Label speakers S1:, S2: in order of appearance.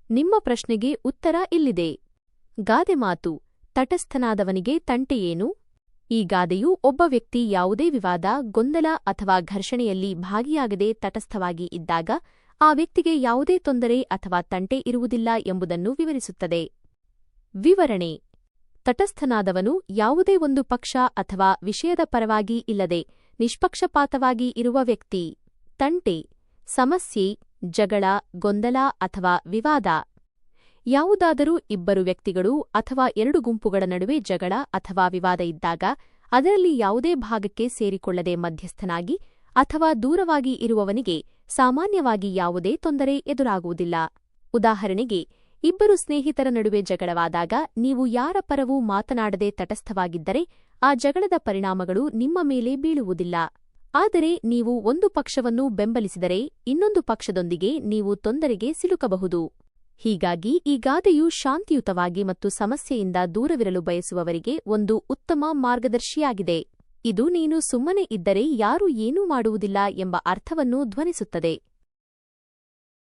S1: ನಿಮ್ಮ ಪ್ರಶ್ನೆಗೆ ಉತ್ತರ ಇಲ್ಲಿದೆ. ಗಾದೆ ಮಾತು, ತಟಸ್ಥನಾದವನಿಗೆ ತಂಟೆಯೇನು? ಈ ಗಾದೆಯು ಒಬ್ಬ ವ್ಯಕ್ತಿ ಯಾವುದೇ ವಿವಾದ, ಗೊಂದಲ ಅಥವಾ ಘರ್ಷಣೆಯಲ್ಲಿ ಭಾಗಿಯಾಗದೆ ತಟಸ್ಥವಾಗಿ ಇದ್ದಾಗ ಆ ವ್ಯಕ್ತಿಗೆ ಯಾವುದೇ ತೊಂದರೆ ಅಥವಾ ತಂಟೆ ಇರುವುದಿಲ್ಲ ಎಂಬುದನ್ನು ವಿವರಿಸುತ್ತದೆ. ವಿವರಣೆ: ತಟಸ್ಥನಾದವನು ಯಾವುದೇ ಒಂದು ಪಕ್ಷ ಅಥವಾ ವಿಷಯದ ಪರವಾಗಿ ಇಲ್ಲದೆ ನಿಷ್ಪಕ್ಷಪಾತವಾಗಿ ಇರುವ ವ್ಯಕ್ತಿ. ತಂಟೆ: ಸಮಸ್ಯೆ, ಜಗಳ, ಗೊಂದಲ ಅಥವಾ ವಿವಾದ. ಯಾವುದಾದರೂ ಇಬ್ಬರು ವ್ಯಕ್ತಿಗಳು ಅಥವಾ ಎರಡು ಗುಂಪುಗಳ ನಡುವೆ ಜಗಳ ಅಥವಾ ವಿವಾದ ಇದ್ದಾಗ ಅದರಲ್ಲಿ ಯಾವುದೇ ಭಾಗಕ್ಕೆ ಸೇರಿಕೊಳ್ಳದೆ ಮಧ್ಯಸ್ಥನಾಗಿ ಅಥವಾ ದೂರವಾಗಿ ಇರುವವನಿಗೆ ಸಾಮಾನ್ಯವಾಗಿ ಯಾವುದೇ ತೊಂದರೆ ಎದುರಾಗುವುದಿಲ್ಲ. ಉದಾಹರಣೆಗೆ, ಇಬ್ಬರು ಸ್ನೇಹಿತರ ನಡುವೆ ಜಗಳವಾದಾಗ ನೀವು ಯಾರ ಪರವೂ ಮಾತನಾಡದೆ ತಟಸ್ಥವಾಗಿದ್ದರೆ ಆ ಜಗಳದ ಪರಿಣಾಮಗಳು ನಿಮ್ಮ ಮೇಲೆ ಬೀಳುವುದಿಲ್ಲ. ಆದರೆ ನೀವು ಒಂದು ಪಕ್ಷವನ್ನು ಬೆಂಬಲಿಸಿದರೆ ಇನ್ನೊಂದು ಪಕ್ಷದೊಂದಿಗೆ ನೀವು ತೊಂದರೆಗೆ ಸಿಲುಕಬಹುದು. ಹೀಗಾಗಿ ಈ ಗಾದೆಯು ಶಾಂತಿಯುತವಾಗಿ ಮತ್ತು ಸಮಸ್ಯೆಯಿಂದ ದೂರವಿರಲು ಬಯಸುವವರಿಗೆ ಒಂದು ಉತ್ತಮ ಮಾರ್ಗದರ್ಶಿಯಾಗಿದೆ. ಇದು ನೀನು ಸುಮ್ಮನೆ ಇದ್ದರೆ ಯಾರೂ ಏನೂ ಮಾಡುವುದಿಲ್ಲ ಎಂಬ ಅರ್ಥವನ್ನು ಧ್ವನಿಸುತ್ತದೆ.